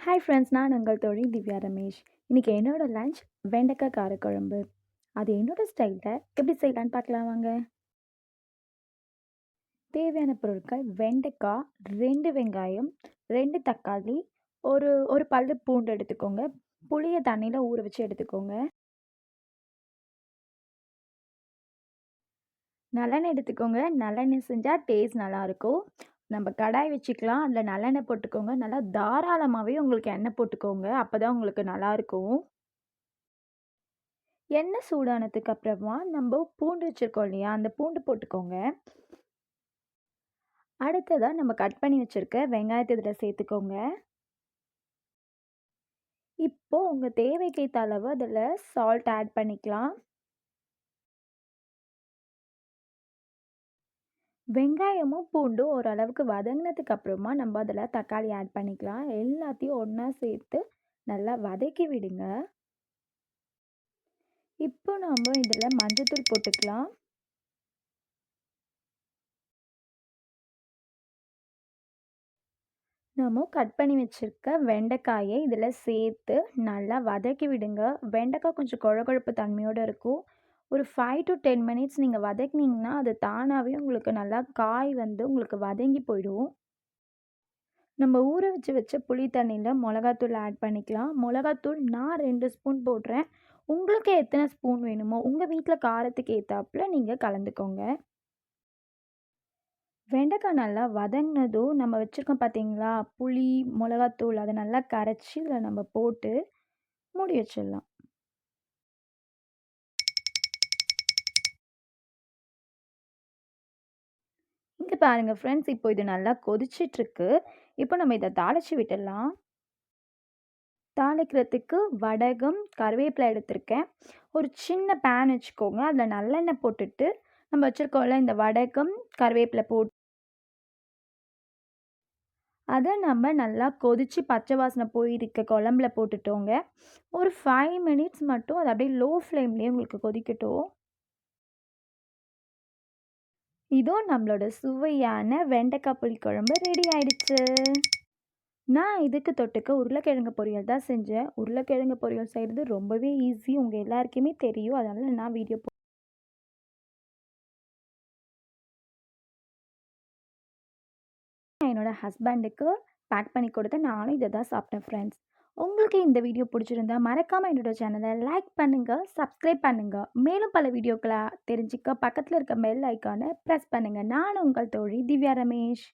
Hi friends, நான் உங்கள் தோழி திவ்யா ரமேஷ். இன்னைக்கு என்னோட லஞ்ச் வெண்டைக்காய் காரக்குழம்பு. அது என்னோட ஸ்டைலில் எப்படி செய்யலான்னு பார்க்கலாம் வாங்க. தேவையான பொருட்கள்: வெண்டைக்காய், 2 வெங்காயம், 2 தக்காளி, ஒரு ஒரு பல்லு பூண்டு எடுத்துக்கோங்க. புளியை தண்ணியில் ஊற வச்சு எடுத்துக்கோங்க. நல்லெண்ணெய் எடுத்துக்கோங்க. நல்லெண்ணெய் செஞ்சால் டேஸ்ட் நல்லாயிருக்கும். நம்ம கடாய் வச்சுக்கலாம். அதில் நல்லெண்ணெய் போட்டுக்கோங்க. நல்லா தாராளமாகவே உங்களுக்கு எண்ணெய் போட்டுக்கோங்க. அப்போ தான் உங்களுக்கு நல்லாயிருக்கும். எண்ணெய் சூடானதுக்கு அப்புறமா நம்ம பூண்டு வச்சிருக்கோம் இல்லையா, அந்த பூண்டு போட்டுக்கோங்க. அடுத்ததா நம்ம கட் பண்ணி வச்சிருக்க வெங்காயத்த இதில சேர்த்துக்கோங்க. இப்போ உங்க தேவைக்கேத்த அளவு அதில சால்ட் ஆட் பண்ணிக்கலாம். வெங்காயமும் பூண்டும் ஓரளவுக்கு வதங்கினதுக்கு அப்புறமா நம்ம அதில தக்காளி ஆட் பண்ணிக்கலாம். எல்லாத்தையும் ஒண்ணா சேர்த்து நல்லா வதக்கி விடுங்க. இப்போ நம்ம இதில மஞ்சள்தூள் போட்டுக்கலாம். நம்ம கட் பண்ணி வச்சிருக்க வெண்டைக்காயை இதில் சேர்த்து நல்லா வதக்கி விடுங்க. வெண்டைக்காய் கொஞ்சம் கொழகொழப்பு தன்மையோட இருக்கும். ஒரு 5 to 10 மினிட்ஸ் நீங்கள் வதக்குனீங்கன்னா, அது தானாகவே உங்களுக்கு நல்லா காய் வந்து உங்களுக்கு வதங்கி போயிடும். நம்ம ஊற வச்ச புளி தண்ணியில் மிளகாத்தூள் ஆட் பண்ணிக்கலாம். மிளகாத்தூள் நான் 2 ஸ்பூன் போடுறேன். உங்களுக்கு எத்தனை ஸ்பூன் வேணுமோ, உங்கள் வீட்டில் காரத்துக்கு ஏற்றாப்புல நீங்கள் கலந்துக்கோங்க. வெண்டைக்காய் நல்லா வதங்கினதும் நம்ம வச்சுருக்கோம் பார்த்தீங்களா, புளி, மிளகாத்தூள் அதை நல்லா கரைச்சி இதில் நம்ம போட்டு மூடி வச்சிடலாம். இங்கே பாருங்கள் ஃப்ரெண்ட்ஸ், இப்போ இது நல்லா கொதிச்சிட்ருக்கு. இப்போ நம்ம இதை தாளித்து விட்டுடலாம். தாளிக்கிறதுக்கு வடகம், கருவேப்பிலை எடுத்திருக்கேன். ஒரு சின்ன பேன் வச்சுக்கோங்க. அதில் நல்லெண்ணெய் போட்டுட்டு நம்ம வச்சுருக்கோம்ல இந்த வடகம், கருவேப்பிலை போட்டு அதை நம்ம நல்லா கொதித்து பச்சை வாசனை போயிருக்க குழம்புல போட்டுட்டோங்க. ஒரு 5 மினிட்ஸ் மட்டும் அது அப்படியே லோ ஃப்ளேம்லேயே உங்களுக்கு கொதிக்கட்டும். இதோ நம்மளோட சுவையான வெண்டைக்காய் புளிக்குழம்பு ரெடி ஆயிடுச்சு. நான் இதுக்கு தொட்டுக்க உருளைக்கிழங்கு பொரியல் தான் செஞ்சேன். உருளைக்கிழங்கு பொரியல் செய்கிறது ரொம்பவே ஈஸி. உங்கள் எல்லாருக்குமே தெரியும். அதனால் நான் வீடியோ என்னோட ஹஸ்பண்டுக்கு பேக் பண்ணி கொடுத்தேன். நானும் இதை தான் சாப்பிட்டேன் ஃப்ரெண்ட்ஸ். உங்களுக்கு இந்த வீடியோ பிடிச்சிருந்தா மறக்காமல் என்னோட சேனலை லைக் பண்ணுங்கள், சப்ஸ்கிரைப் பண்ணுங்கள். மேலும் பல வீடியோக்களை தெரிஞ்சுக்க பக்கத்தில் இருக்க பெல் ஐக்கானை ப்ரெஸ் பண்ணுங்கள். நான் உங்கள் தோழி திவ்யா ரமேஷ்.